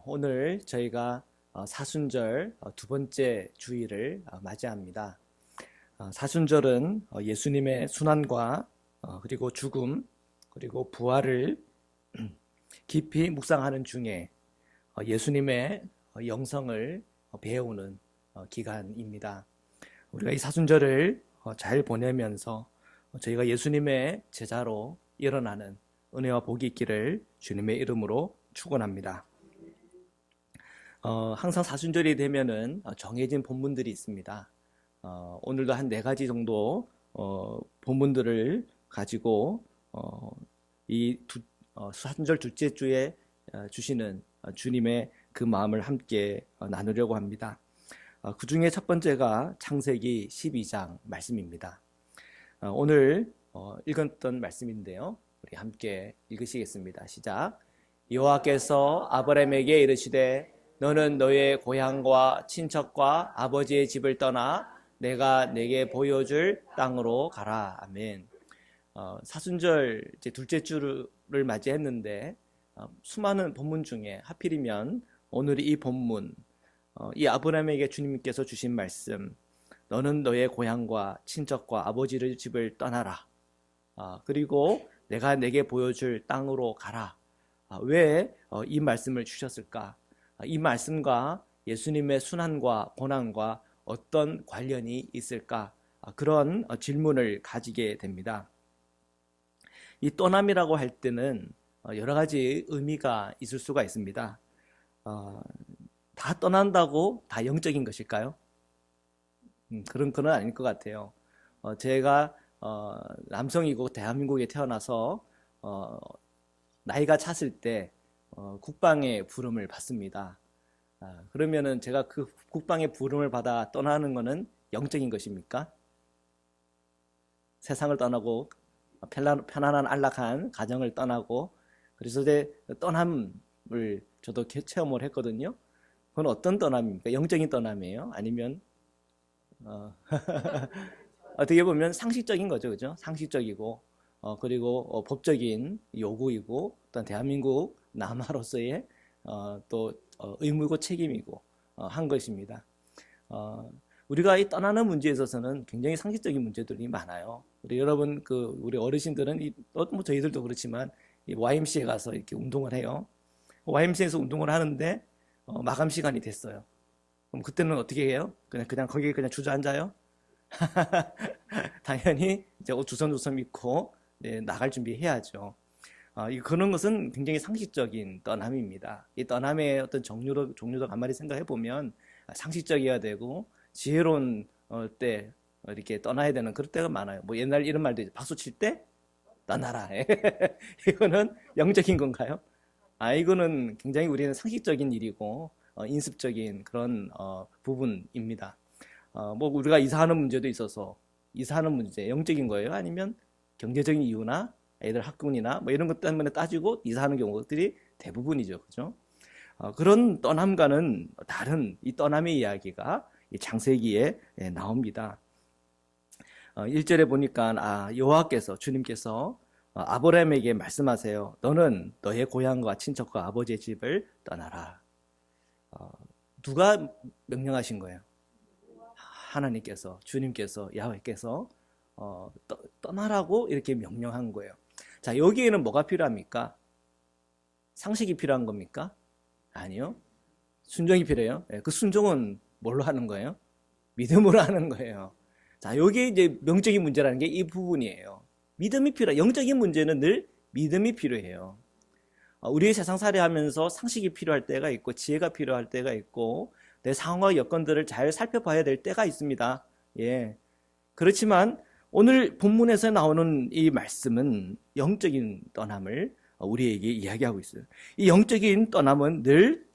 오늘 저희가 사순절 두 번째 주일을 맞이합니다. 사순절은 예수님의 순환과 그리고 죽음 그리고 부활을 깊이 묵상하는 중에 예수님의 영성을 배우는 기간입니다. 우리가 이 사순절을 잘 보내면서 저희가 예수님의 제자로 일어나는 은혜와 복이 있기를 주님의 이름으로 축원합니다. 항상 사순절이 되면은 정해진 본문들이 있습니다. 오늘도 한 4가지 정도 본문들을 가지고 이 사순절 둘째 주에 주시는 주님의 그 마음을 함께 나누려고 합니다. 그 중에 첫 번째가 창세기 12장 말씀입니다. 오늘 읽었던 말씀인데요. 우리 함께 읽으시겠습니다. 시작. 여호와께서 아브라함에게 이르시되 너는 너의 고향과 친척과 아버지의 집을 떠나 내가 내게 보여줄 땅으로 가라. 아멘. 사순절 이제 둘째 주를 맞이했는데 수많은 본문 중에 하필이면 오늘 이 본문, 이 아브라함에게 주님께서 주신 말씀, 너는 너의 고향과 친척과 아버지의 집을 떠나라. 그리고 내가 내게 보여줄 땅으로 가라. 왜 이 말씀을 주셨을까? 이 말씀과 예수님의 순환과 고난과 어떤 관련이 있을까? 그런 질문을 가지게 됩니다. 이 떠남이라고 할 때는 여러 가지 의미가 있을 수가 있습니다. 다 떠난다고 다 영적인 것일까요? 그런 건 아닐 것 같아요. 제가 남성이고 대한민국에 태어나서 나이가 찼을 때 국방의 부름을 받습니다. 그러면은 제가 그 국방의 부름을 받아 떠나는 것은 영적인 것입니까? 세상을 떠나고 편안한 안락한 가정을 떠나고 그래서 제 떠남을 저도 체험을 했거든요. 그건 어떤 떠남입니까? 영적인 떠남이에요? 아니면 어떻게 보면 상식적인 거죠, 그죠? 상식적이고 그리고 법적인 요구이고 또 대한민국 남아로서의 또 의무고 책임이고 한 것입니다. 우리가 이 떠나는 문제에 있어서는 굉장히 상식적인 문제들이 많아요. 우리 여러분 우리 어르신들은 뭐 저희들도 그렇지만 이 YMC에 가서 이렇게 운동을 해요. YMC에서 운동을 하는데 마감 시간이 됐어요. 그럼 그때는 어떻게 해요? 그냥 거기에 그냥 주저앉아요? 당연히 이제 옷 주섬주섬 입고 나갈 준비해야죠. 그런 것은 굉장히 상식적인 떠남입니다. 이 떠남의 어떤 종류도 간만히 생각해 보면 상식적이어야 되고 지혜로운 때 이렇게 떠나야 되는 그럴 때가 많아요. 뭐 옛날 이런 말도 있죠. 박수 칠 때 떠나라. 이거는 영적인 건가요? 이거는 굉장히 우리는 상식적인 일이고 인습적인 그런 부분입니다. 뭐 우리가 이사하는 문제도 있어서 이사하는 문제 영적인 거예요? 아니면 경제적인 이유나 애들 학군이나 뭐 이런 것 때문에 따지고 이사하는 경우들이 대부분이죠. 그죠? 그런 떠남과는 다른 이 떠남의 이야기가 이 창세기에 나옵니다. 1절에 보니까 여호와께서 주님께서 아브라함에게 말씀하세요. 너는 너의 고향과 친척과 아버지의 집을 떠나라. 누가 명령하신 거예요? 하나님께서, 주님께서, 야훼께서 떠나라고 이렇게 명령한 거예요. 자, 여기에는 뭐가 필요합니까? 상식이 필요한 겁니까? 아니요. 순종이 필요해요. 그 순종은 뭘로 하는 거예요? 믿음으로 하는 거예요. 자, 여기 이제 영적인 문제라는 게 이 부분이에요. 믿음이 영적인 문제는 늘 믿음이 필요해요. 우리의 세상살이 하면서 상식이 필요할 때가 있고 지혜가 필요할 때가 있고 내 상황과 여건들을 잘 살펴봐야 될 때가 있습니다. 예. 그렇지만 오늘 본문에서 나오는 이 말씀은 영적인 떠남을 우리에게 이야기하고 있어요. 이 영적인 떠남은 늘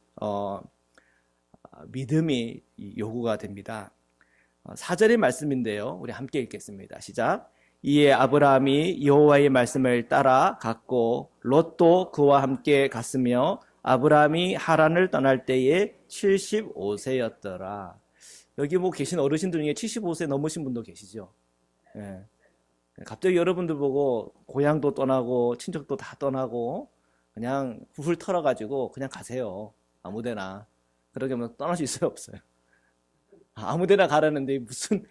믿음이 요구가 됩니다. 4절의 말씀인데요. 우리 함께 읽겠습니다. 시작. 이에 아브라함이 여호와의 말씀을 따라 갔고 롯도 그와 함께 갔으며 아브라함이 하란을 떠날 때에 75세였더라. 여기 뭐 계신 어르신들 중에 75세 넘으신 분도 계시죠? 예. 갑자기 여러분들 보고 고향도 떠나고 친척도 다 떠나고 그냥 훌훌 털어가지고 그냥 가세요. 아무데나. 그러게 하면 떠날 수 있어요, 없어요? 아무데나 가라는데 무슨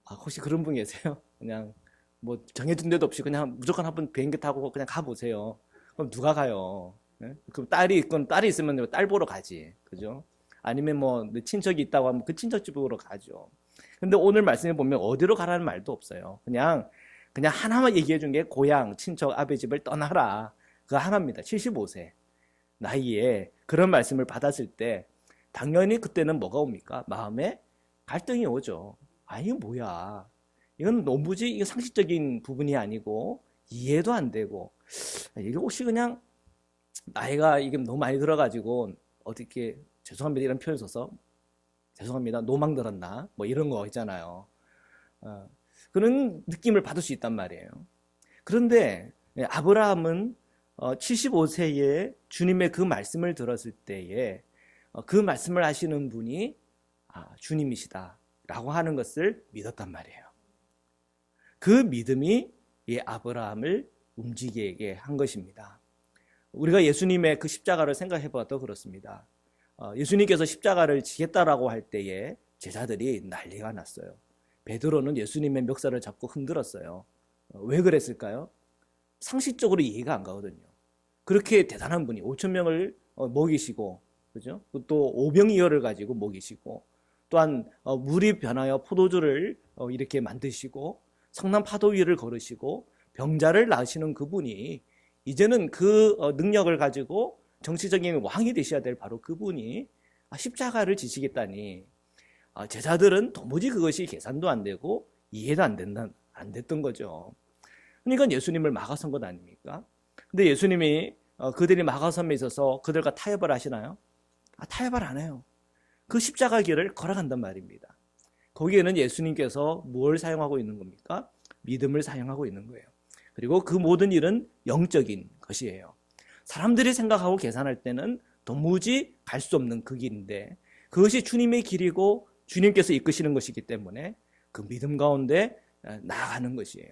혹시 그런 분 계세요? 그냥 뭐 정해진 데도 없이 그냥 무조건 한번 비행기 타고 그냥 가보세요. 그럼 누가 가요? 예? 그럼 딸이 있건 딸이 있으면 딸 보러 가지, 그죠? 아니면 뭐내 친척이 있다고 하면 그 친척 집으로 가죠. 근데 오늘 말씀해 보면 어디로 가라는 말도 없어요. 그냥 하나만 얘기해 준 게 고향, 친척, 아버지 집을 떠나라. 그거 하나입니다. 75세 나이에 그런 말씀을 받았을 때 당연히 그때는 뭐가 옵니까? 마음에 갈등이 오죠. 아, 이거 뭐야? 이건 너무지 이거 상식적인 부분이 아니고 이해도 안 되고 이게 혹시 그냥 나이가 이게 너무 많이 들어가지고 어떻게 죄송합니다 이런 표현 써서 죄송합니다 노망 들었나 뭐 이런 거 있잖아요. 그런 느낌을 받을 수 있단 말이에요. 그런데 아브라함은 75세에 주님의 그 말씀을 들었을 때에 그 말씀을 하시는 분이 주님이시다 라고 하는 것을 믿었단 말이에요. 그 믿음이 이 아브라함을 움직이게 한 것입니다. 우리가 예수님의 그 십자가를 생각해 봐도 그렇습니다. 예수님께서 십자가를 지겠다라고 할 때에 제자들이 난리가 났어요. 베드로는 예수님의 멱살을 잡고 흔들었어요. 왜 그랬을까요? 상식적으로 이해가 안 가거든요. 그렇게 대단한 분이 5천 명을 먹이시고, 그죠? 또 오병이어를 가지고 먹이시고, 또한 물이 변하여 포도주를 이렇게 만드시고, 성난 파도 위를 걸으시고, 병자를 낳으시는 그분이 이제는 그 능력을 가지고 정치적인 왕이 되셔야 될 바로 그분이 십자가를 지시겠다니 제자들은 도무지 그것이 계산도 안 되고 이해도 안 됐던 거죠. 그러니까 예수님을 막아선 것 아닙니까? 근데 예수님이 그들이 막아섬에 있어서 그들과 타협을 하시나요? 타협을 안 해요. 그 십자가 길을 걸어간단 말입니다. 거기에는 예수님께서 뭘 사용하고 있는 겁니까? 믿음을 사용하고 있는 거예요. 그리고 그 모든 일은 영적인 것이에요. 사람들이 생각하고 계산할 때는 도무지 갈 수 없는 그 길인데 그것이 주님의 길이고 주님께서 이끄시는 것이기 때문에 그 믿음 가운데 나아가는 것이에요.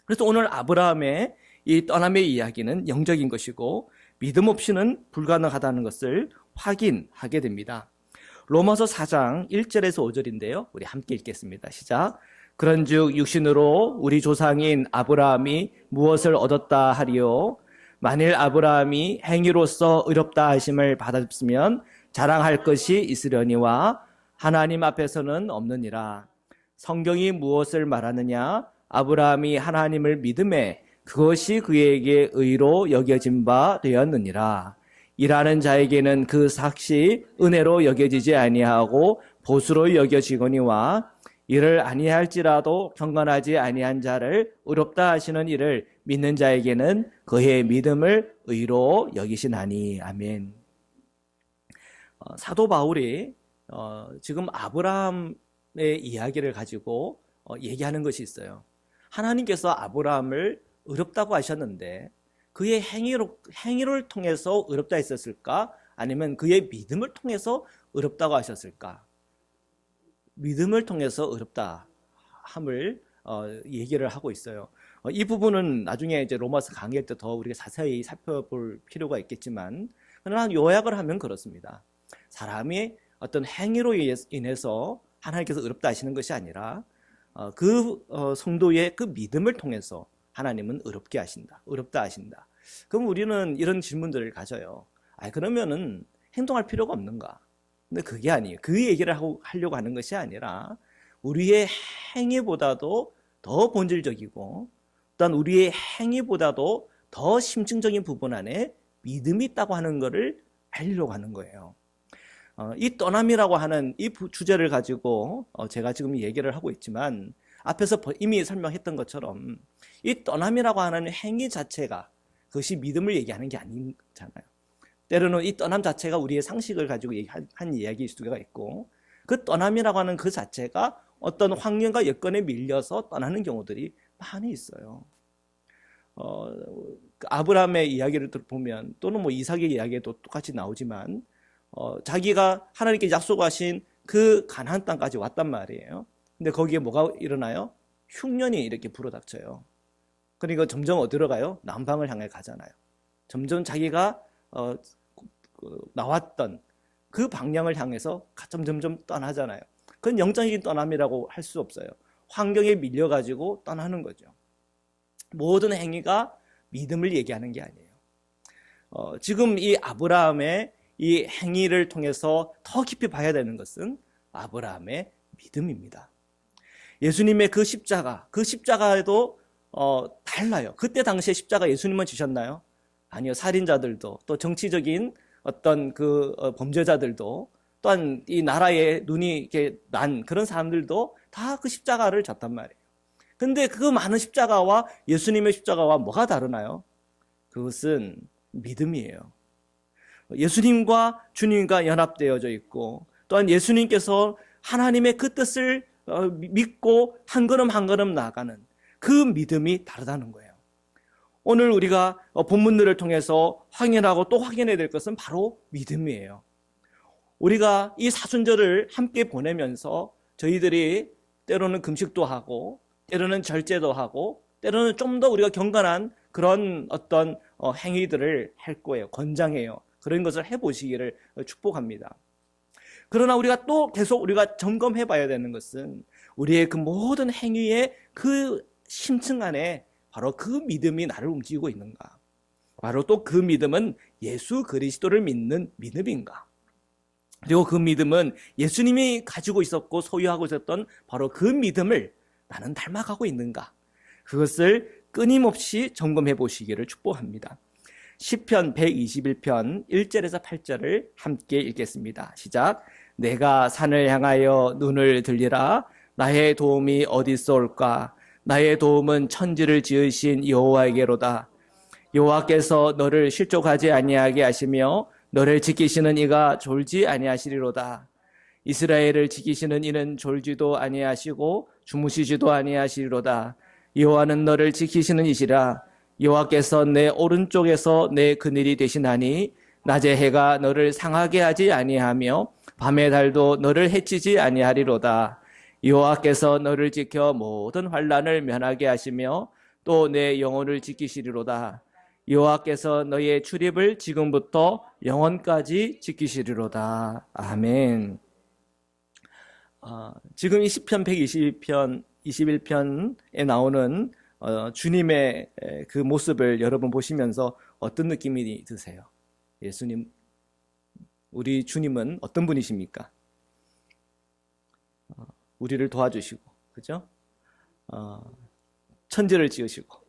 그래서 오늘 아브라함의 이 떠남의 이야기는 영적인 것이고 믿음 없이는 불가능하다는 것을 확인하게 됩니다. 로마서 4장 1절에서 5절인데요. 우리 함께 읽겠습니다. 시작. 그런즉 육신으로 우리 조상인 아브라함이 무엇을 얻었다 하리요? 만일 아브라함이 행위로서 의롭다 하심을 받았으면 자랑할 것이 있으려니와 하나님 앞에서는 없느니라. 성경이 무엇을 말하느냐? 아브라함이 하나님을 믿음에 그것이 그에게 의로 여겨진 바 되었느니라. 일하는 자에게는 그 삭시 은혜로 여겨지지 아니하고 보수로 여겨지거니와 이를 아니할지라도 경건하지 아니한 자를 의롭다 하시는 이를 믿는 자에게는 그의 믿음을 의로 여기시나니. 아멘. 사도 바울이 지금 아브라함의 이야기를 가지고 얘기하는 것이 있어요. 하나님께서 아브라함을 의롭다고 하셨는데 그의 행위를 통해서 의롭다 했었을까? 아니면 그의 믿음을 통해서 의롭다고 하셨을까? 믿음을 통해서 의롭다 함을 얘기를 하고 있어요. 이 부분은 나중에 이제 로마서 강의할 때 더 우리가 자세히 살펴볼 필요가 있겠지만, 그러나 요약을 하면 그렇습니다. 사람이 어떤 행위로 인해서 하나님께서 의롭다 하시는 것이 아니라 그 성도의 그 믿음을 통해서 하나님은 의롭게 하신다, 의롭다 하신다. 그럼 우리는 이런 질문들을 가져요. 그러면은 행동할 필요가 없는가? 근데 그게 아니에요. 그 얘기를 하려고 하는 것이 아니라 우리의 행위보다도 더 본질적이고 또한 우리의 행위보다도 더 심층적인 부분 안에 믿음이 있다고 하는 것을 알리려고 하는 거예요. 이 떠남이라고 하는 이 주제를 가지고 제가 지금 얘기를 하고 있지만 앞에서 이미 설명했던 것처럼 이 떠남이라고 하는 행위 자체가 그것이 믿음을 얘기하는 게 아니잖아요. 때로는 이 떠남 자체가 우리의 상식을 가지고 한 이야기일 수가 있고 그 떠남이라고 하는 그 자체가 어떤 환경과 여건에 밀려서 떠나는 경우들이 많이 있어요. 아브라함의 이야기를 보면 또는 뭐 이삭의 이야기도 똑같이 나오지만 자기가 하나님께 약속하신 그 가나안 땅까지 왔단 말이에요. 근데 거기에 뭐가 일어나요? 흉년이 이렇게 불어닥쳐요. 그러니까 점점 어디로 가요? 남방을 향해 가잖아요. 점점 자기가 나왔던 그 방향을 향해서 점점점 떠나잖아요. 그건 영적인 떠남이라고 할 수 없어요. 환경에 밀려가지고 떠나는 거죠. 모든 행위가 믿음을 얘기하는 게 아니에요. 지금 이 아브라함의 이 행위를 통해서 더 깊이 봐야 되는 것은 아브라함의 믿음입니다. 예수님의 그 십자가에도 달라요. 그때 당시에 십자가 예수님은 지셨나요? 아니요. 살인자들도 또 정치적인 어떤 그 범죄자들도 또한 이 나라에 눈이 이렇게 난 그런 사람들도 다 그 십자가를 졌단 말이에요. 근데 그 많은 십자가와 예수님의 십자가와 뭐가 다르나요? 그것은 믿음이에요. 예수님과 주님과 연합되어져 있고 또한 예수님께서 하나님의 그 뜻을 믿고 한 걸음 한 걸음 나아가는 그 믿음이 다르다는 거예요. 오늘 우리가 본문들을 통해서 확인하고 또 확인해야 될 것은 바로 믿음이에요. 우리가 이 사순절을 함께 보내면서 저희들이 때로는 금식도 하고 때로는 절제도 하고 때로는 좀 더 우리가 경건한 그런 어떤 행위들을 할 거예요. 권장해요. 그런 것을 해보시기를 축복합니다. 그러나 우리가 또 계속 우리가 점검해 봐야 되는 것은 우리의 그 모든 행위의 그 심층 안에 바로 그 믿음이 나를 움직이고 있는가? 바로 또 그 믿음은 예수 그리스도를 믿는 믿음인가? 그리고 그 믿음은 예수님이 가지고 있었고 소유하고 있었던 바로 그 믿음을 나는 닮아가고 있는가? 그것을 끊임없이 점검해 보시기를 축복합니다. 시편 121편 1절에서 8절을 함께 읽겠습니다. 시작. 내가 산을 향하여 눈을 들리라. 나의 도움이 어디서 올까? 나의 도움은 천지를 지으신 여호와에게로다. 여호와께서 너를 실족하지 아니하게 하시며 너를 지키시는 이가 졸지 아니하시리로다. 이스라엘을 지키시는 이는 졸지도 아니하시고 주무시지도 아니하시리로다. 여호와는 너를 지키시는 이시라. 여호와께서 내 오른쪽에서 내 그늘이 되시나니 낮의 해가 너를 상하게 하지 아니하며 밤의 달도 너를 해치지 아니하리로다. 여호와께서 너를 지켜 모든 환난을 면하게 하시며 또 내 영혼을 지키시리로다. 여호와께서 너의 출입을 지금부터 영원까지 지키시리로다. 아멘. 지금 이 시편 121편에 나오는 주님의 그 모습을 여러분 보시면서 어떤 느낌이 드세요? 예수님, 우리 주님은 어떤 분이십니까? 우리를 도와주시고, 그죠? 천지를 지으시고,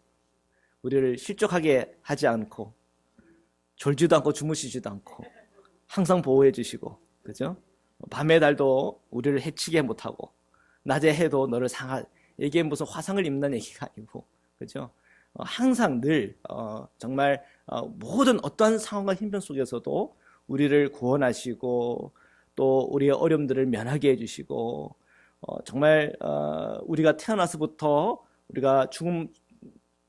우리를 실족하게 하지 않고, 졸지도 않고 주무시지도 않고, 항상 보호해 주시고, 그죠? 밤의 달도 우리를 해치게 못하고, 낮의 해도 너를 이게 무슨 화상을 입는 얘기가 아니고, 그죠? 항상 늘, 정말, 모든 어떠한 상황과 힘든 속에서도 우리를 구원하시고, 또 우리의 어려움들을 면하게 해주시고, 정말, 우리가 태어나서부터 우리가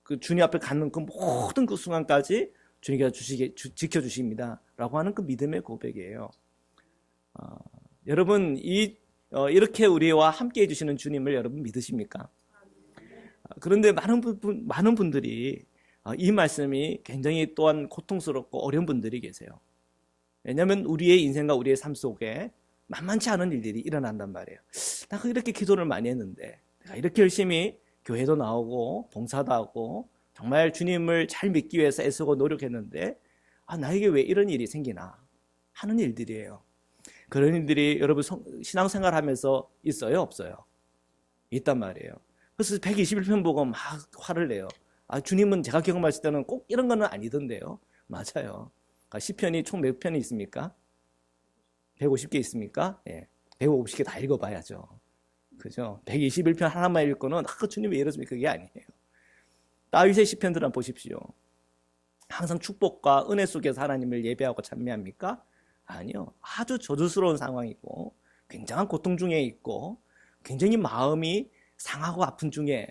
그 주님 앞에 가는 그 모든 그 순간까지 주님께서 지켜주십니다. 라고 하는 그 믿음의 고백이에요. 여러분, 이렇게 우리와 함께 해주시는 주님을 여러분 믿으십니까? 그런데 많은 분들이 이 말씀이 굉장히 또한 고통스럽고 어려운 분들이 계세요. 왜냐하면 우리의 인생과 우리의 삶 속에 만만치 않은 일들이 일어난단 말이에요. 내가 이렇게 기도를 많이 했는데, 내가 이렇게 열심히 교회도 나오고 봉사도 하고 정말 주님을 잘 믿기 위해서 애쓰고 노력했는데 나에게 왜 이런 일이 생기나 하는 일들이에요. 그런 일들이 여러분 신앙생활 하면서 있어요? 없어요? 있단 말이에요. 그래서 121편 보고 막 화를 내요. 주님은 제가 경험했을 때는 꼭 이런 거는 아니던데요. 맞아요. 시편이 총 몇 편이 있습니까? 150개 있습니까? 예. 150개 다 읽어봐야죠. 그죠? 121편 하나만 읽고는 주님 왜 이러십니까? 그게 아니에요. 다윗의 시편들 한번 보십시오. 항상 축복과 은혜 속에서 하나님을 예배하고 찬미합니까? 아니요. 아주 저주스러운 상황이고 굉장한 고통 중에 있고 굉장히 마음이 상하고 아픈 중에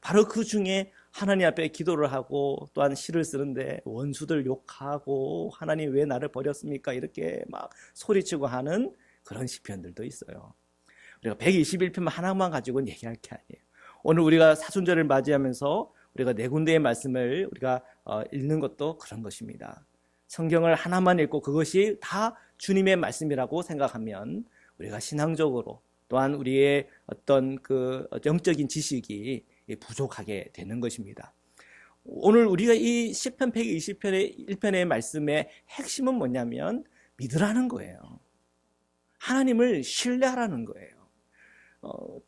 바로 그 중에 하나님 앞에 기도를 하고 또한 시를 쓰는데 원수들 욕하고 하나님 왜 나를 버렸습니까? 이렇게 막 소리치고 하는 그런 시편들도 있어요. 우리가 121편 하나만 가지고는 얘기할 게 아니에요. 오늘 우리가 사순절을 맞이하면서 우리가 네 군데의 말씀을 우리가 읽는 것도 그런 것입니다. 성경을 하나만 읽고 그것이 다 주님의 말씀이라고 생각하면 우리가 신앙적으로 또한 우리의 어떤 그 영적인 지식이 부족하게 되는 것입니다. 오늘 우리가 이 시편 120편의 1편의 말씀의 핵심은 뭐냐면 믿으라는 거예요. 하나님을 신뢰하라는 거예요.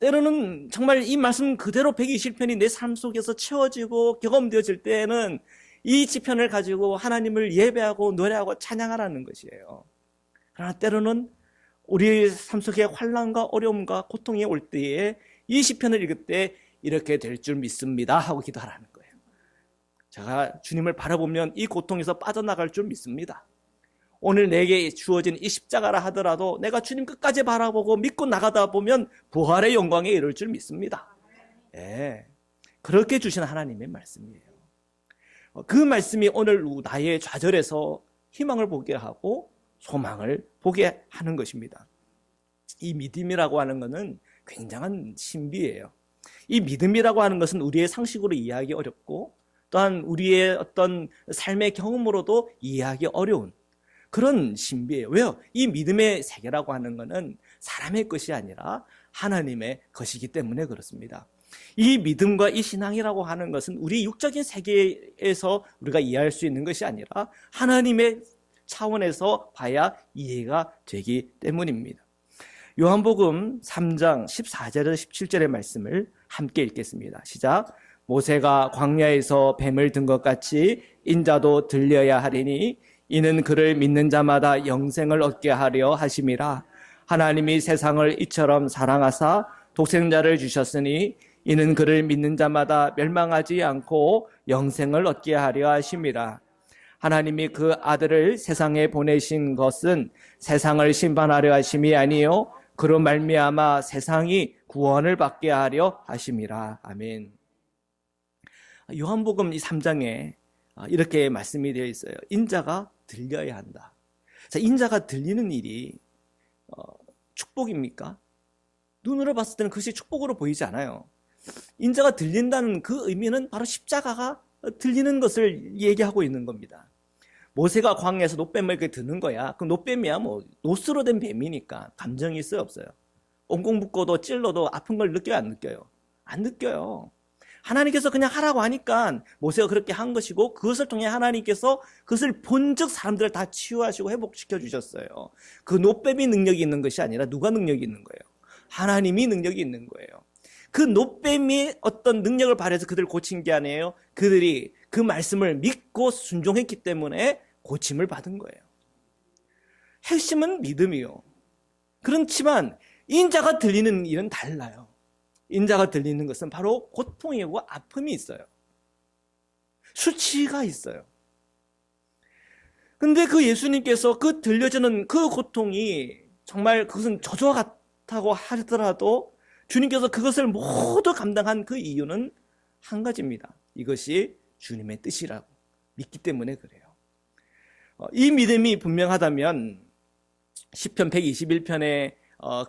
때로는 정말 이 말씀 그대로 120편이 내 삶 속에서 채워지고 경험되어질 때에는 이 시편을 가지고 하나님을 예배하고 노래하고 찬양하라는 것이에요. 그러나 때로는 우리의 삶 속에 환난과 어려움과 고통이 올 때에 이 시편을 읽을 때 이렇게 될 줄 믿습니다 하고 기도하라는 거예요. 제가 주님을 바라보면 이 고통에서 빠져나갈 줄 믿습니다. 오늘 내게 주어진 이 십자가라 하더라도 내가 주님 끝까지 바라보고 믿고 나가다 보면 부활의 영광에 이를 줄 믿습니다. 예, 그렇게 주신 하나님의 말씀이에요. 그 말씀이 오늘 나의 좌절에서 희망을 보게 하고 소망을 보게 하는 것입니다. 이 믿음이라고 하는 것은 굉장한 신비예요. 이 믿음이라고 하는 것은 우리의 상식으로 이해하기 어렵고 또한 우리의 어떤 삶의 경험으로도 이해하기 어려운 그런 신비예요. 왜요? 이 믿음의 세계라고 하는 것은 사람의 것이 아니라 하나님의 것이기 때문에 그렇습니다. 이 믿음과 이 신앙이라고 하는 것은 우리 육적인 세계에서 우리가 이해할 수 있는 것이 아니라 하나님의 차원에서 봐야 이해가 되기 때문입니다. 요한복음 3장 14절에서 17절의 말씀을 함께 읽겠습니다. 시작. 모세가 광야에서 뱀을 든 것 같이 인자도 들려야 하리니 이는 그를 믿는 자마다 영생을 얻게 하려 하심이라. 하나님이 세상을 이처럼 사랑하사 독생자를 주셨으니 이는 그를 믿는 자마다 멸망하지 않고 영생을 얻게 하려 하심이라. 하나님이 그 아들을 세상에 보내신 것은 세상을 심판하려 하심이 아니요 그로 말미암아 세상이 구원을 받게 하려 하심이라. 아멘. 요한복음 이 3장에 이렇게 말씀이 되어 있어요. 인자가 들려야 한다. 자, 인자가 들리는 일이 축복입니까? 눈으로 봤을 때는 그것이 축복으로 보이지 않아요. 인자가 들린다는 그 의미는 바로 십자가가 들리는 것을 얘기하고 있는 겁니다. 모세가 광야에서 노뱀을 이렇게 드는 거야. 그 노뱀이야 뭐 노스로 된 뱀이니까 감정이 있어요, 없어요? 꽁꽁 묶어도 찔러도 아픈 걸 느껴요, 안 느껴요? 안 느껴요. 하나님께서 그냥 하라고 하니까 모세가 그렇게 한 것이고 그것을 통해 하나님께서 그것을 본즉 사람들을 다 치유하시고 회복시켜 주셨어요. 그 노뱀이 능력이 있는 것이 아니라 누가 능력이 있는 거예요? 하나님이 능력이 있는 거예요. 그 노뱀이 어떤 능력을 발휘해서 그들을 고친 게 아니에요. 그들이 그 말씀을 믿고 순종했기 때문에 고침을 받은 거예요. 핵심은 믿음이요. 그렇지만 인자가 들리는 일은 달라요. 인자가 들리는 것은 바로 고통이고 아픔이 있어요. 수치가 있어요. 근데 그 예수님께서 그 들려주는 그 고통이 정말 그것은 저주와 같다고 하더라도 주님께서 그것을 모두 감당한 그 이유는 한 가지입니다. 이것이 주님의 뜻이라고 믿기 때문에 그래요. 이 믿음이 분명하다면 시편 121편의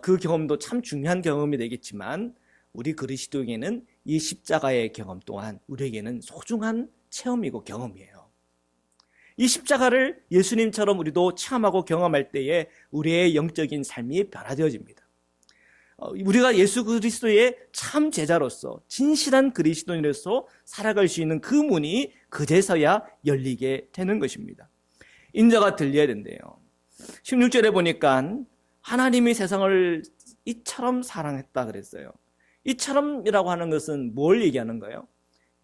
그 경험도 참 중요한 경험이 되겠지만 우리 그리스도에게는 이 십자가의 경험 또한 우리에게는 소중한 체험이고 경험이에요. 이 십자가를 예수님처럼 우리도 체험하고 경험할 때에 우리의 영적인 삶이 변화되어집니다. 우리가 예수 그리스도의 참 제자로서 진실한 그리스도인으로서 살아갈 수 있는 그 문이 그제서야 열리게 되는 것입니다. 인자가 들려야 된대요. 16절에 보니까 하나님이 세상을 이처럼 사랑했다 그랬어요. 이처럼이라고 하는 것은 뭘 얘기하는 거예요?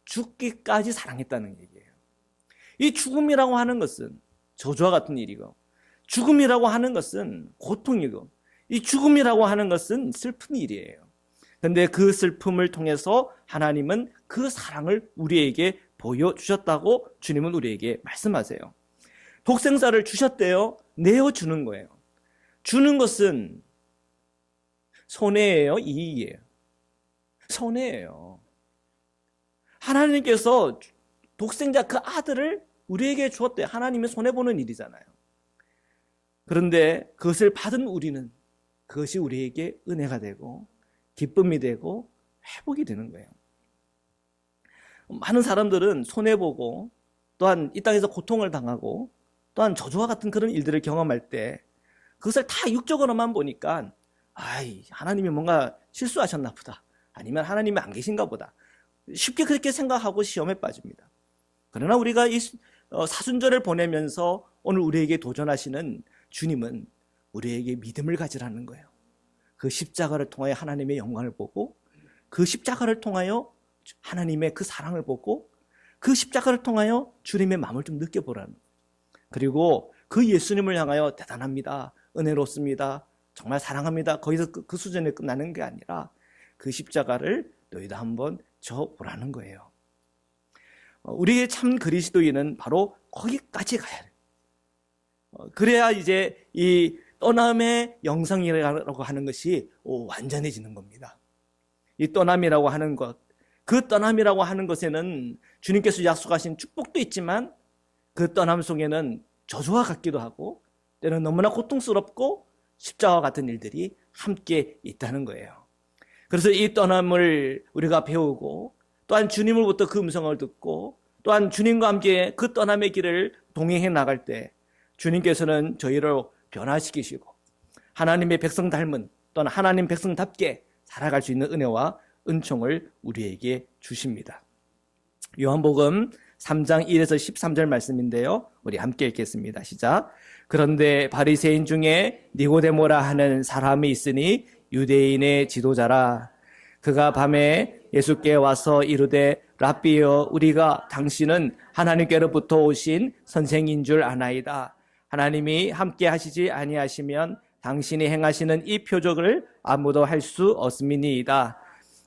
죽기까지 사랑했다는 얘기예요. 이 죽음이라고 하는 것은 저주와 같은 일이고 죽음이라고 하는 것은 고통이고 이 죽음이라고 하는 것은 슬픈 일이에요. 그런데 그 슬픔을 통해서 하나님은 그 사랑을 우리에게 보여주셨다고 주님은 우리에게 말씀하세요. 독생자를 주셨대요. 내어주는 거예요. 주는 것은 손해예요? 이익이에요? 손해예요. 하나님께서 독생자 그 아들을 우리에게 주었대요. 하나님이 손해보는 일이잖아요. 그런데 그것을 받은 우리는 그것이 우리에게 은혜가 되고 기쁨이 되고 회복이 되는 거예요. 많은 사람들은 손해보고 또한 이 땅에서 고통을 당하고 또한 저주와 같은 그런 일들을 경험할 때 그것을 다 육적으로만 보니까 하나님이 뭔가 실수하셨나 보다, 아니면 하나님이 안 계신가 보다, 쉽게 그렇게 생각하고 시험에 빠집니다. 그러나 우리가 이 사순절을 보내면서 오늘 우리에게 도전하시는 주님은 우리에게 믿음을 가지라는 거예요. 그 십자가를 통하여 하나님의 영광을 보고, 그 십자가를 통하여 하나님의 그 사랑을 보고, 그 십자가를 통하여 주님의 마음을 좀 느껴보라는 거예요. 그리고 그 예수님을 향하여 대단합니다, 은혜롭습니다, 정말 사랑합니다, 거기서 그 수준에 끝나는 게 아니라 그 십자가를 너희도 한번 져보라는 거예요. 우리의 참 그리스도인은 바로 거기까지 가야 돼요. 그래야 이제 이 떠남의 영성이라고 하는 것이 완전해지는 겁니다. 이 떠남이라고 하는 것, 그 떠남이라고 하는 것에는 주님께서 약속하신 축복도 있지만 그 떠남 속에는 저주와 같기도 하고 때로는 너무나 고통스럽고 십자가와 같은 일들이 함께 있다는 거예요. 그래서 이 떠남을 우리가 배우고, 또한 주님으로부터 그 음성을 듣고, 또한 주님과 함께 그 떠남의 길을 동행해 나갈 때 주님께서는 저희를 변화시키시고 하나님의 백성 닮은, 또는 하나님 백성답게 살아갈 수 있는 은혜와 은총을 우리에게 주십니다. 요한복음 3장 1에서 13절 말씀인데요, 우리 함께 읽겠습니다. 시작. 그런데 바리새인 중에 니고데모라 하는 사람이 있으니 유대인의 지도자라. 그가 밤에 예수께 와서 이르되 랍비여, 우리가 당신은 하나님께로부터 오신 선생인 줄 아나이다. 하나님이 함께 하시지 아니하시면 당신이 행하시는 이 표적을 아무도 할 수 없음이니이다.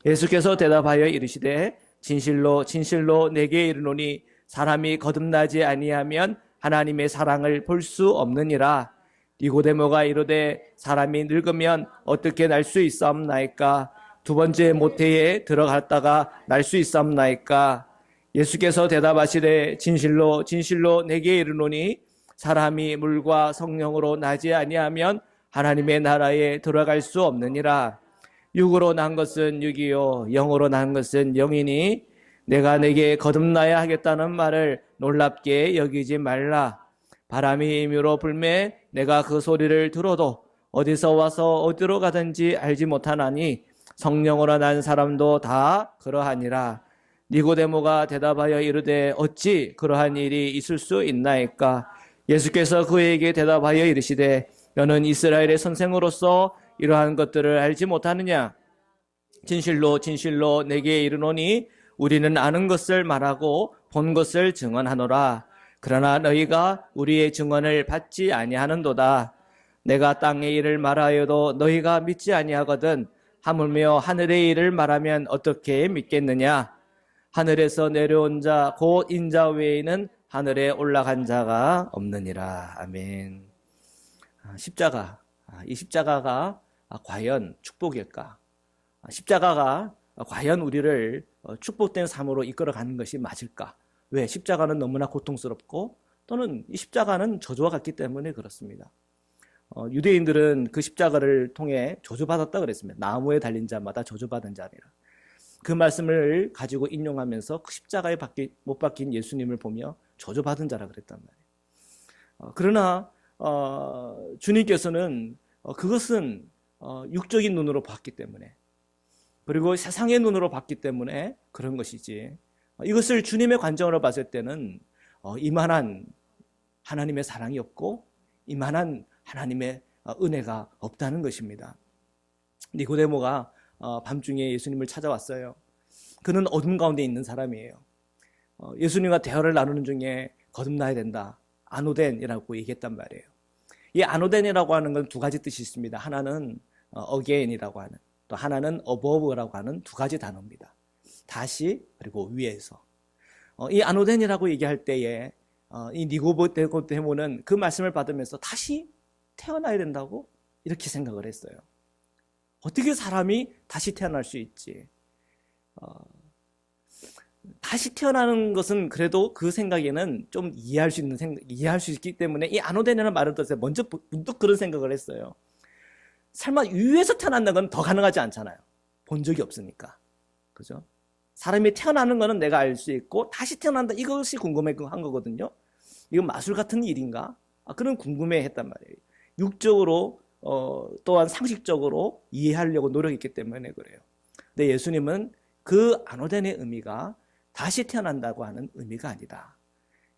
예수께서 대답하여 이르시되 진실로 진실로 내게 이르노니 사람이 거듭나지 아니하면 하나님의 사랑을 볼 수 없느니라. 니고데모가 이르되 사람이 늙으면 어떻게 날 수 있사옵나이까? 두 번째 모태에 들어갔다가 날 수 있사옵나이까? 예수께서 대답하시되 진실로 진실로 내게 이르노니 사람이 물과 성령으로 나지 아니하면 하나님의 나라에 들어갈 수 없느니라. 육으로 난 것은 육이요 영으로 난 것은 영이니 내가 내게 거듭나야 하겠다는 말을 놀랍게 여기지 말라. 바람이 임의로 불매 내가 그 소리를 들어도 어디서 와서 어디로 가든지 알지 못하나니 성령으로 난 사람도 다 그러하니라. 니고데모가 대답하여 이르되 어찌 그러한 일이 있을 수 있나이까? 예수께서 그에게 대답하여 이르시되 너는 이스라엘의 선생으로서 이러한 것들을 알지 못하느냐? 진실로 진실로 내게 이르노니 우리는 아는 것을 말하고 본 것을 증언하노라. 그러나 너희가 우리의 증언을 받지 아니하는도다. 내가 땅의 일을 말하여도 너희가 믿지 아니하거든 하물며 하늘의 일을 말하면 어떻게 믿겠느냐? 하늘에서 내려온 자 곧 인자 외에는 하늘에 올라간 자가 없느니라. 아멘. 십자가, 이 십자가가 과연 축복일까? 십자가가 과연 우리를 축복된 삶으로 이끌어가는 것이 맞을까? 왜? 십자가는 너무나 고통스럽고 또는 이 십자가는 저주와 같기 때문에 그렇습니다. 유대인들은 그 십자가를 통해 저주받았다 그랬습니다. 나무에 달린 자마다 저주받은 자니라. 그 말씀을 가지고 인용하면서 그 십자가에 못 박힌 예수님을 보며 저주받은 자라 그랬단 말이에요. 그러나 주님께서는 그것은 육적인 눈으로 봤기 때문에, 그리고 세상의 눈으로 봤기 때문에 그런 것이지, 이것을 주님의 관점으로 봤을 때는 이만한 하나님의 사랑이 없고 이만한 하나님의 은혜가 없다는 것입니다. 니고데모가 밤중에 예수님을 찾아왔어요. 그는 어둠 가운데 있는 사람이에요. 예수님과 대화를 나누는 중에 거듭나야 된다, 아노덴이라고 얘기했단 말이에요. 이 아노덴이라고 하는 건 두 가지 뜻이 있습니다. 하나는 again이라고 하는, 또 하나는 above라고 하는 두 가지 단어입니다. 다시, 그리고 위에서. 이 아노덴이라고 얘기할 때에 이 니고데모는 그 말씀을 받으면서 다시 태어나야 된다고 이렇게 생각을 했어요. 어떻게 사람이 다시 태어날 수 있지? 다시 태어나는 것은 그래도 그 생각에는 좀 이해할 수 있기 때문에 이 아노덴이라는 말을 듣고 먼저 문득 그런 생각을 했어요. 설마 위에서 태어난다는 건 더 가능하지 않잖아요. 본 적이 없으니까. 그죠? 사람이 태어나는 거는 내가 알 수 있고 다시 태어난다, 이것이 궁금한 거거든요. 이건 마술 같은 일인가? 그런 궁금해했단 말이에요. 육적으로 또한 상식적으로 이해하려고 노력했기 때문에 그래요. 근데 예수님은 그 아노덴의 의미가 다시 태어난다고 하는 의미가 아니다.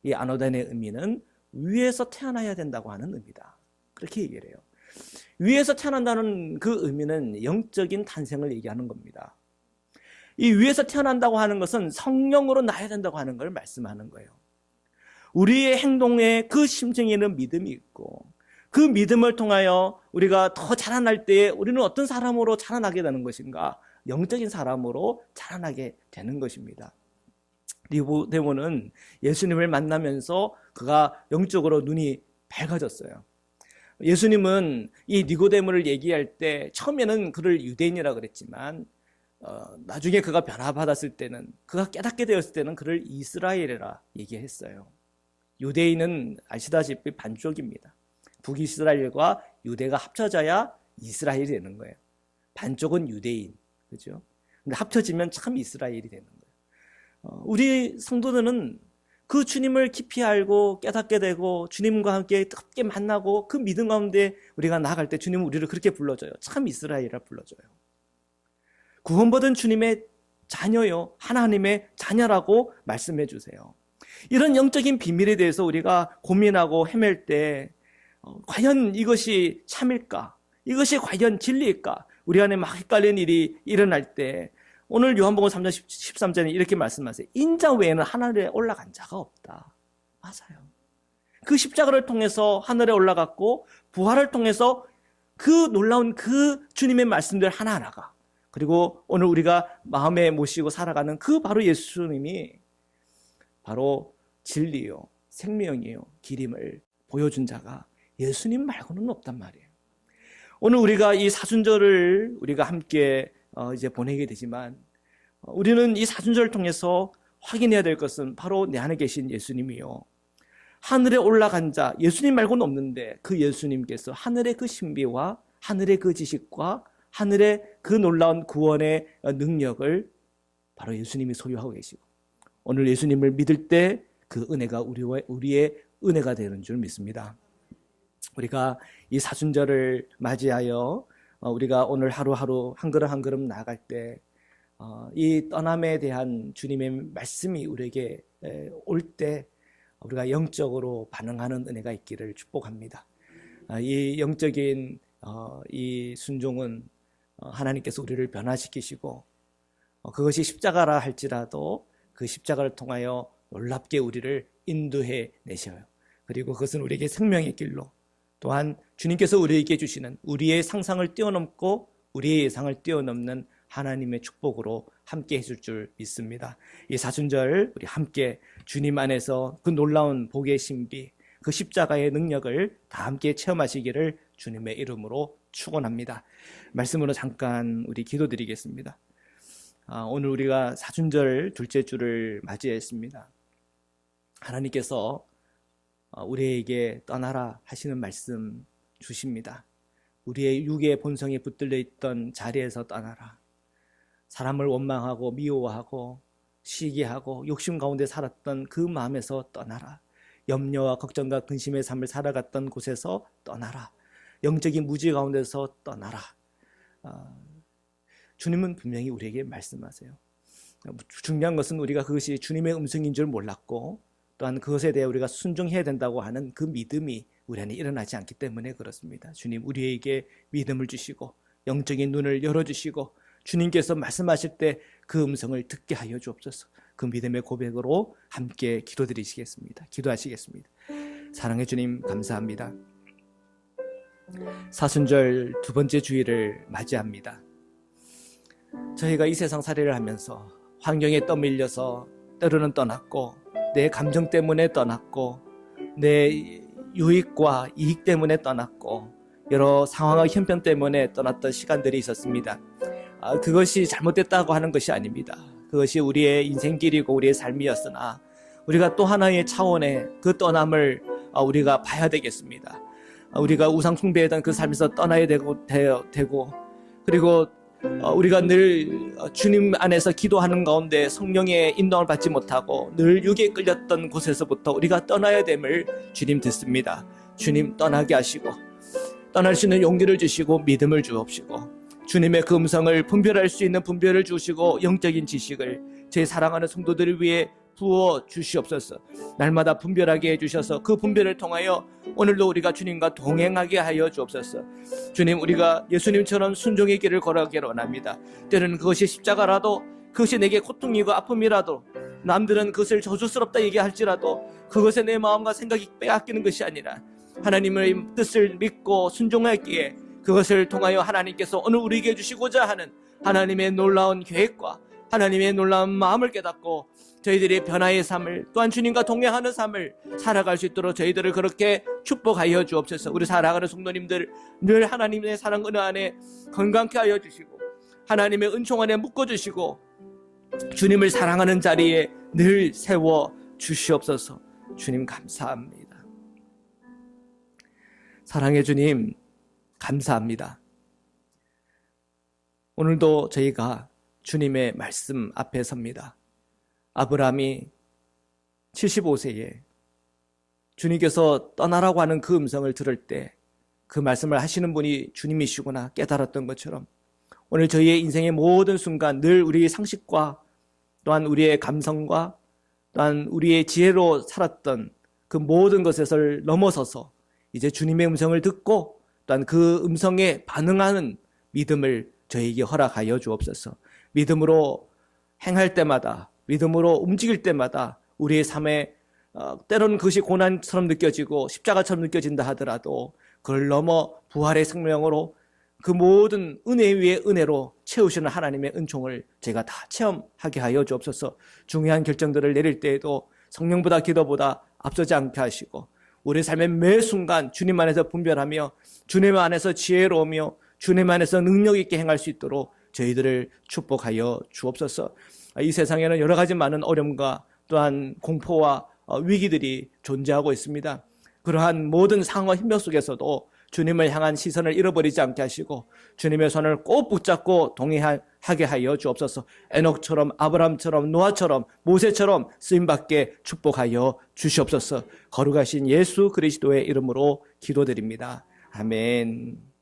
이 아노덴의 의미는 위에서 태어나야 된다고 하는 의미다. 그렇게 얘기를 해요. 위에서 태어난다는 그 의미는 영적인 탄생을 얘기하는 겁니다. 이 위에서 태어난다고 하는 것은 성령으로 나야 된다고 하는 걸 말씀하는 거예요. 우리의 행동에 그 심정에는 믿음이 있고 그 믿음을 통하여 우리가 더 자라날 때에 우리는 어떤 사람으로 자라나게 되는 것인가? 영적인 사람으로 자라나게 되는 것입니다. 니고데모는 예수님을 만나면서 그가 영적으로 눈이 밝아졌어요. 예수님은 이 니고데모를 얘기할 때 처음에는 그를 유대인이라 그랬지만 나중에 그가 변화받았을 때는, 그가 깨닫게 되었을 때는 그를 이스라엘이라 얘기했어요. 유대인은 아시다시피 반쪽입니다. 북이스라엘과 유대가 합쳐져야 이스라엘이 되는 거예요. 반쪽은 유대인, 그죠? 근데 합쳐지면 참 이스라엘이 되는 거예요. 우리 성도들은 그 주님을 깊이 알고 깨닫게 되고 주님과 함께 뜨겁게 만나고 그 믿음 가운데 우리가 나아갈 때 주님은 우리를 그렇게 불러줘요. 참 이스라엘이라 불러줘요. 구원받은 주님의 자녀요, 하나님의 자녀라고 말씀해 주세요. 이런 영적인 비밀에 대해서 우리가 고민하고 헤맬 때 과연 이것이 참일까? 이것이 과연 진리일까? 우리 안에 막 헷갈리는 일이 일어날 때 오늘 요한복음 3장 13절에 이렇게 말씀하세요. 인자 외에는 하늘에 올라간 자가 없다. 맞아요. 그 십자가를 통해서 하늘에 올라갔고 부활을 통해서 그 놀라운 그 주님의 말씀들 하나하나가, 그리고 오늘 우리가 마음에 모시고 살아가는 그 바로 예수님이 바로 진리요, 생명이요, 길임을 보여준 자가 예수님 말고는 없단 말이에요. 오늘 우리가 이 사순절을 우리가 함께 이제 보내게 되지만 우리는 이 사순절을 통해서 확인해야 될 것은 바로 내 안에 계신 예수님이요, 하늘에 올라간 자, 예수님 말고는 없는데 그 예수님께서 하늘의 그 신비와 하늘의 그 지식과 하늘의 그 놀라운 구원의 능력을 바로 예수님이 소유하고 계시고, 오늘 예수님을 믿을 때 그 은혜가 우리의 은혜가 되는 줄 믿습니다. 우리가 이 사순절을 맞이하여 우리가 오늘 하루하루 한 걸음 한 걸음 나아갈 때 이 떠남에 대한 주님의 말씀이 우리에게 올 때 우리가 영적으로 반응하는 은혜가 있기를 축복합니다. 이 영적인 이 순종은 하나님께서 우리를 변화시키시고 그것이 십자가라 할지라도 그 십자가를 통하여 놀랍게 우리를 인도해 내셔요. 그리고 그것은 우리에게 생명의 길로, 또한 주님께서 우리에게 주시는 우리의 상상을 뛰어넘고 우리의 예상을 뛰어넘는 하나님의 축복으로 함께 해줄 줄 믿습니다. 이 사순절 우리 함께 주님 안에서 그 놀라운 복의 신비, 그 십자가의 능력을 다 함께 체험하시기를 주님의 이름으로 축원합니다. 말씀으로 잠깐 우리 기도드리겠습니다. 오늘 우리가 사순절 둘째 주를 맞이했습니다. 하나님께서 우리에게 떠나라 하시는 말씀 주십니다. 우리의 육의 본성에 붙들려 있던 자리에서 떠나라. 사람을 원망하고 미워하고 시기하고 욕심 가운데 살았던 그 마음에서 떠나라. 염려와 걱정과 근심의 삶을 살아갔던 곳에서 떠나라. 영적인 무지 가운데서 떠나라. 주님은 분명히 우리에게 말씀하세요. 중요한 것은 우리가 그것이 주님의 음성인 줄 몰랐고, 또한 그것에 대해 우리가 순종해야 된다고 하는 그 믿음이 우리 안에 일어나지 않기 때문에 그렇습니다. 주님 우리에게 믿음을 주시고 영적인 눈을 열어주시고 주님께서 말씀하실 때 그 음성을 듣게 하여 주옵소서. 그 믿음의 고백으로 함께 기도드리시겠습니다. 기도하시겠습니다. 사랑의 주님 감사합니다. 사순절 두 번째 주일을 맞이합니다. 저희가 이 세상 살이를 하면서 환경에 떠밀려서 때로는 떠났고, 내 감정 때문에 떠났고, 내 유익과 이익 때문에 떠났고, 여러 상황과 형편 때문에 떠났던 시간들이 있었습니다. 그것이 잘못됐다고 하는 것이 아닙니다. 그것이 우리의 인생길이고 우리의 삶이었으나 우리가 또 하나의 차원의 그 떠남을 우리가 봐야 되겠습니다. 우리가 우상 숭배했던 그 삶에서 떠나야 되고 그리고 우리가 늘 주님 안에서 기도하는 가운데 성령의 인도를 받지 못하고 늘 육에 끌렸던 곳에서부터 우리가 떠나야 됨을 주님 듣습니다. 주님 떠나게 하시고 떠날 수 있는 용기를 주시고 믿음을 주옵시고 주님의 그 음성을 분별할 수 있는 분별을 주시고 영적인 지식을 제 사랑하는 성도들을 위해 부어 주시옵소서. 날마다 분별하게 해주셔서 그 분별을 통하여 오늘도 우리가 주님과 동행하게 하여 주옵소서. 주님, 우리가 예수님처럼 순종의 길을 걸어가기를 원합니다. 때로는 그것이 십자가라도, 그것이 내게 고통이고 아픔이라도, 남들은 그것을 저주스럽다 얘기할지라도 그것에 내 마음과 생각이 빼앗기는 것이 아니라 하나님의 뜻을 믿고 순종하기에 그것을 통하여 하나님께서 오늘 우리에게 주시고자 하는 하나님의 놀라운 계획과 하나님의 놀라운 마음을 깨닫고 저희들이 변화의 삶을, 또한 주님과 동행하는 삶을 살아갈 수 있도록 저희들을 그렇게 축복하여 주옵소서. 우리 사랑하는 성도님들 늘 하나님의 사랑 은혜 안에 건강케 하여 주시고 하나님의 은총 안에 묶어주시고 주님을 사랑하는 자리에 늘 세워 주시옵소서. 주님 감사합니다. 사랑의 주님 감사합니다. 오늘도 저희가 주님의 말씀 앞에 섭니다. 아브라함이 75세에 주님께서 떠나라고 하는 그 음성을 들을 때 그 말씀을 하시는 분이 주님이시구나 깨달았던 것처럼 오늘 저희의 인생의 모든 순간 늘 우리의 상식과 또한 우리의 감성과 또한 우리의 지혜로 살았던 그 모든 것을 넘어서서 이제 주님의 음성을 듣고 또한 그 음성에 반응하는 믿음을 저희에게 허락하여 주옵소서. 믿음으로 행할 때마다, 믿음으로 움직일 때마다 우리의 삶에 때로는 그것이 고난처럼 느껴지고 십자가처럼 느껴진다 하더라도 그걸 넘어 부활의 생명으로 그 모든 은혜 위에 은혜로 채우시는 하나님의 은총을 제가 다 체험하게 하여 주옵소서. 중요한 결정들을 내릴 때에도 성령보다 기도보다 앞서지 않게 하시고 우리 삶의 매 순간 주님 안에서 분별하며 주님 안에서 지혜로우며 주님 안에서 능력 있게 행할 수 있도록 저희들을 축복하여 주옵소서. 이 세상에는 여러 가지 많은 어려움과 또한 공포와 위기들이 존재하고 있습니다. 그러한 모든 상황 힘벽 속에서도 주님을 향한 시선을 잃어버리지 않게 하시고 주님의 손을 꼭 붙잡고 동행하게 하여 주옵소서. 에녹처럼 아브라함처럼 노아처럼 모세처럼 쓰임받게 축복하여 주시옵소서. 거룩하신 예수 그리스도의 이름으로 기도드립니다. 아멘.